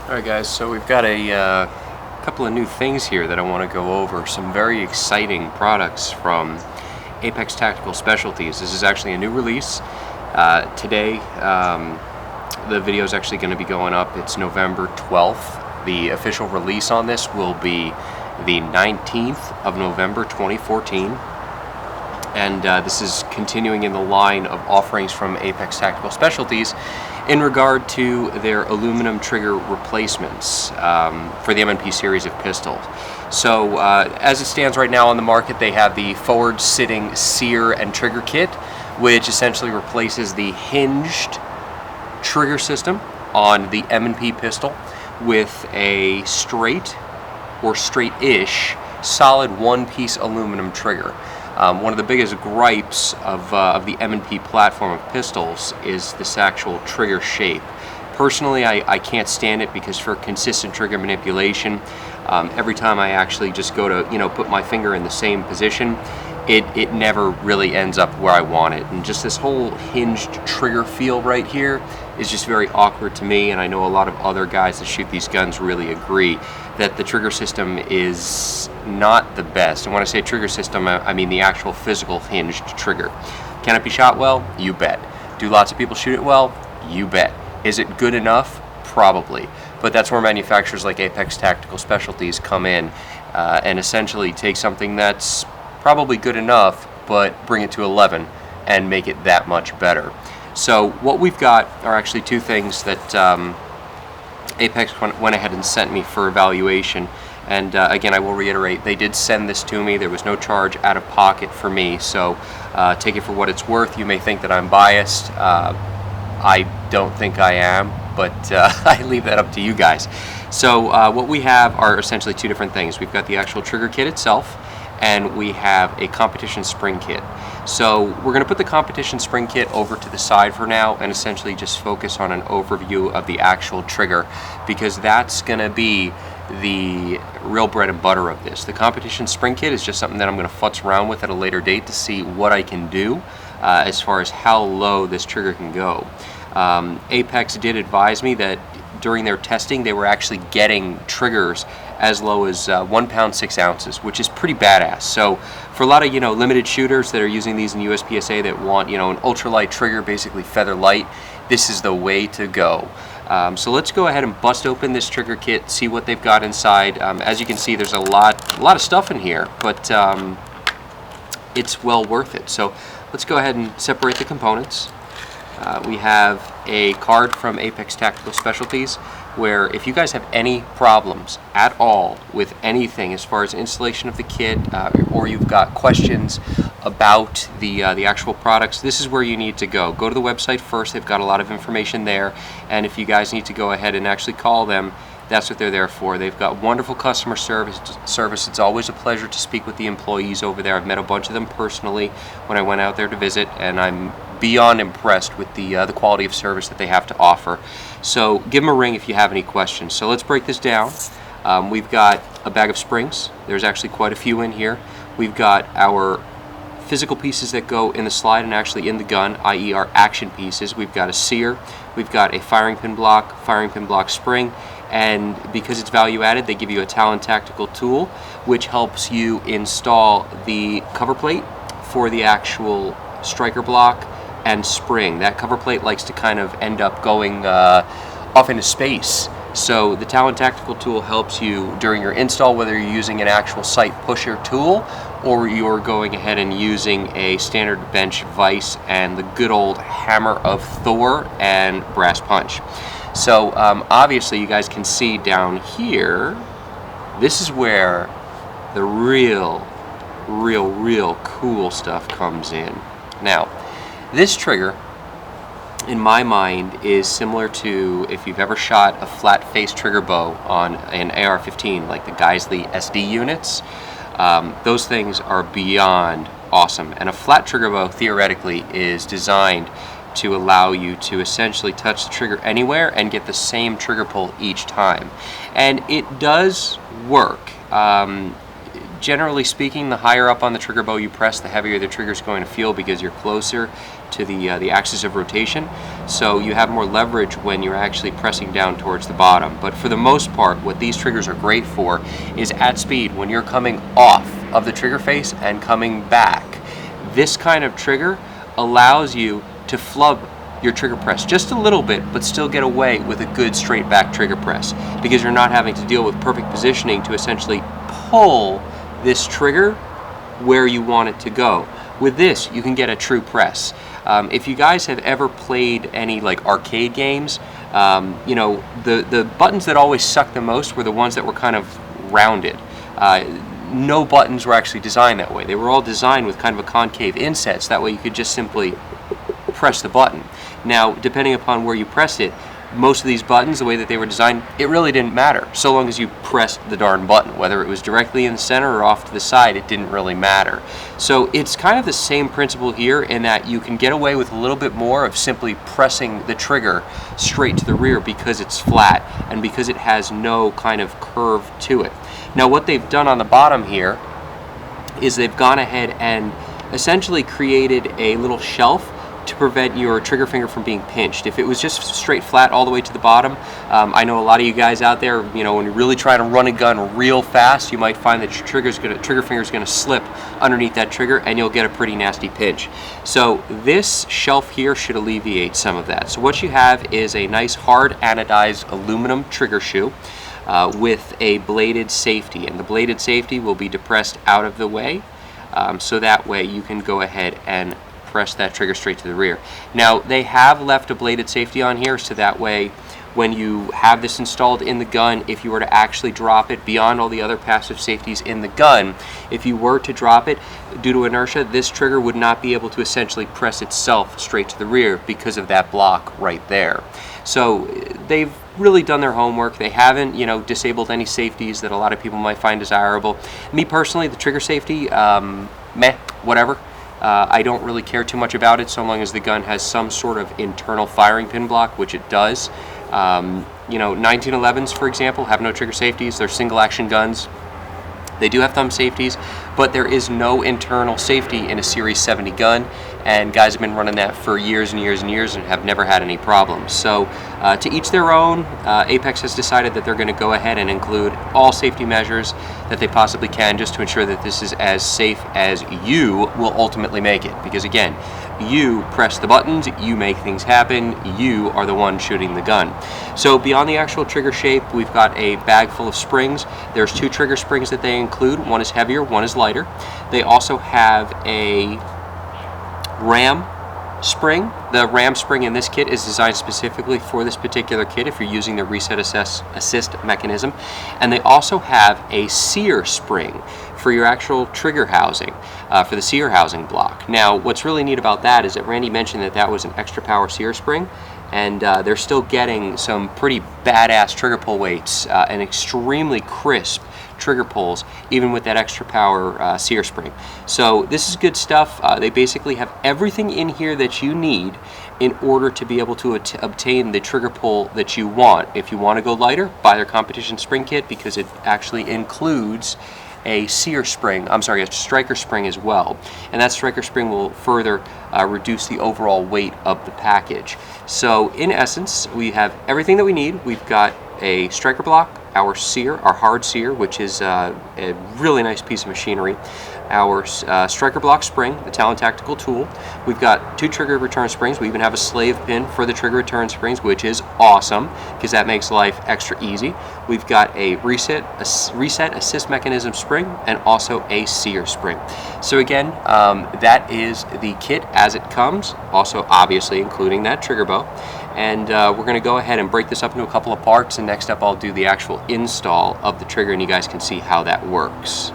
Alright guys, so we've got a couple of new things here that I want to go over. Some very exciting products from Apex Tactical Specialties. This is actually a new release. Today, the video is actually going to be going up. It's November 12th. The official release on this will be the 19th of November 2014. And this is continuing in the line of offerings from Apex Tactical Specialties in regard to their aluminum trigger replacements for the M&P series of pistols. So as it stands right now on the market, they have the forward sitting sear and trigger kit, which essentially replaces the hinged trigger system on the M&P pistol with a straight or straight-ish solid one-piece aluminum trigger. One of the biggest gripes of the M&P platform of pistols is this actual trigger shape. Personally, I can't stand it because for consistent trigger manipulation, every time I actually just go to put my finger in the same position, it never really ends up where I want it. And just this whole hinged trigger feel right here is just very awkward to me, and I know a lot of other guys that shoot these guns really agree that the trigger system is not the best. And when I say trigger system, I mean the actual physical hinged trigger. Can it be shot well? You bet. Do lots of people shoot it well? You bet. Is it good enough? Probably. But that's where manufacturers like Apex Tactical Specialties come in and essentially take something that's probably good enough, but bring it to 11 and make it that much better. So what we've got are actually two things that Apex went ahead and sent me for evaluation. And again, I will reiterate, they did send this to me. There was no charge out of pocket for me, so take it for what it's worth. You may think that I'm biased. I don't think I am, but I leave that up to you guys. So what we have are essentially two different things. We've got the actual trigger kit itself, and we have a competition spring kit. So we're going to put the competition spring kit over to the side for now and essentially just focus on an overview of the actual trigger, because that's going to be the real bread and butter of this. The competition spring kit is just something that I'm going to futz around with at a later date to see what I can do as far as how low this trigger can go. Apex did advise me that during their testing they were actually getting triggers as low as 1 pound 6 ounces, which is pretty badass. So for a lot of limited shooters that are using these in USPSA that want an ultralight trigger, basically feather light, this is the way to go. So let's go ahead and bust open this trigger kit, see what they've got inside. As you can see, there's a lot of stuff in here, but it's well worth it. So let's go ahead and separate the components. We have a card from Apex Tactical Specialties where if you guys have any problems at all with anything as far as installation of the kit, or you've got questions about the actual products, this is where you need to go. Go to the website first. They've got a lot of information there, and if you guys need to go ahead and actually call them, that's what they're there for. They've got wonderful customer service. It's always a pleasure to speak with the employees over there. I've met a bunch of them personally when I went out there to visit, and I'm beyond impressed with the quality of service that they have to offer. So give them a ring if you have any questions. So let's break this down. We've got a bag of springs. There's actually quite a few in here. We've got our physical pieces that go in the slide and actually in the gun, i.e. our action pieces. We've got a sear. We've got a firing pin block spring, and because it's value added, they give you a Talon tactical tool which helps you install the cover plate for the actual striker block and spring. That cover plate likes to kind of end up going off into space. So the Talon tactical tool helps you during your install, whether you're using an actual sight pusher tool or you're going ahead and using a standard bench vise and the good old hammer of Thor and brass punch. So obviously you guys can see down here, this is where the real cool stuff comes in. Now, this trigger, in my mind, is similar to if you've ever shot a flat-face trigger bow on an AR-15, like the Geisley SD units. Those things are beyond awesome. And a flat trigger bow, theoretically, is designed to allow you to essentially touch the trigger anywhere and get the same trigger pull each time. And it does work. generally speaking, the higher up on the trigger bow you press, the heavier the trigger is going to feel because you're closer to the axis of rotation. So you have more leverage when you're actually pressing down towards the bottom. But for the most part, what these triggers are great for is at speed, when you're coming off of the trigger face and coming back. This kind of trigger allows you to flub your trigger press just a little bit, but still get away with a good straight back trigger press, because you're not having to deal with perfect positioning to essentially pull this trigger where you want it to go. With this, you can get a true press. If you guys have ever played any like arcade games, you know, the buttons that always sucked the most were the ones that were kind of rounded. No buttons were actually designed that way. They were all designed with kind of a concave inset, so that way you could just simply press the button. Now, depending upon where you press it, most of these buttons, the way that they were designed, it really didn't matter. So long as you pressed the darn button, whether it was directly in the center or off to the side, it didn't really matter. So it's kind of the same principle here, in that you can get away with a little bit more of simply pressing the trigger straight to the rear because it's flat and because it has no kind of curve to it. Now, what they've done on the bottom here is they've gone ahead and essentially created a little shelf to prevent your trigger finger from being pinched. If it was just straight flat all the way to the bottom, I know a lot of you guys out there, you know, when you're really trying to run a gun real fast, you might find that your trigger finger is going to slip underneath that trigger, and you'll get a pretty nasty pinch. So this shelf here should alleviate some of that. So what you have is a nice hard anodized aluminum trigger shoe with a bladed safety, and the bladed safety will be depressed out of the way, so that way you can go ahead and press that trigger straight to the rear. Now, they have left a bladed safety on here, so that way when you have this installed in the gun, if you were to actually drop it beyond all the other passive safeties in the gun, if you were to drop it due to inertia, this trigger would not be able to essentially press itself straight to the rear because of that block right there. So they've really done their homework. They haven't, you know, disabled any safeties that a lot of people might find desirable. Me personally, the trigger safety, meh, whatever. I don't really care too much about it so long as the gun has some sort of internal firing pin block, which it does. You know, 1911s, for example, have no trigger safeties. They're single action guns. They do have thumb safeties, but there is no internal safety in a Series 70 gun, and guys have been running that for years and years and years and have never had any problems. So to each their own. Apex has decided that they're going to go ahead and include all safety measures that they possibly can, just to ensure that this is as safe as you will ultimately make it. Because again, you press the buttons, you make things happen, you are the one shooting the gun. So beyond the actual trigger shape, we've got a bag full of springs. There's 2 trigger springs that they include. One is heavier, one is lighter. They also have a ram spring. The ram spring in this kit is designed specifically for this particular kit if you're using the reset assist mechanism. And they also have a sear spring for your actual trigger housing, for the sear housing block. Now, what's really neat about that is that Randy mentioned that that was an extra power sear spring, and they're still getting some pretty badass trigger pull weights and extremely crisp trigger pulls, even with that extra power sear spring. So this is good stuff. They basically have everything in here that you need in order to be able to obtain the trigger pull that you want. If you want to go lighter, buy their competition spring kit, because it actually includes a sear spring, I'm sorry, a striker spring as well. And that striker spring will further reduce the overall weight of the package. So in essence, we have everything that we need. We've got a striker block, our sear, our hard sear, which is a really nice piece of machinery, our striker block spring, the Talon Tactical tool. We've got 2 trigger return springs. We even have a slave pin for the trigger return springs, which is awesome because that makes life extra easy. We've got a reset assist mechanism spring and also a sear spring. So again, that is the kit as it comes, also obviously including that trigger bow. And we're going to go ahead and break this up into a couple of parts, and next up I'll do the actual install of the trigger and you guys can see how that works.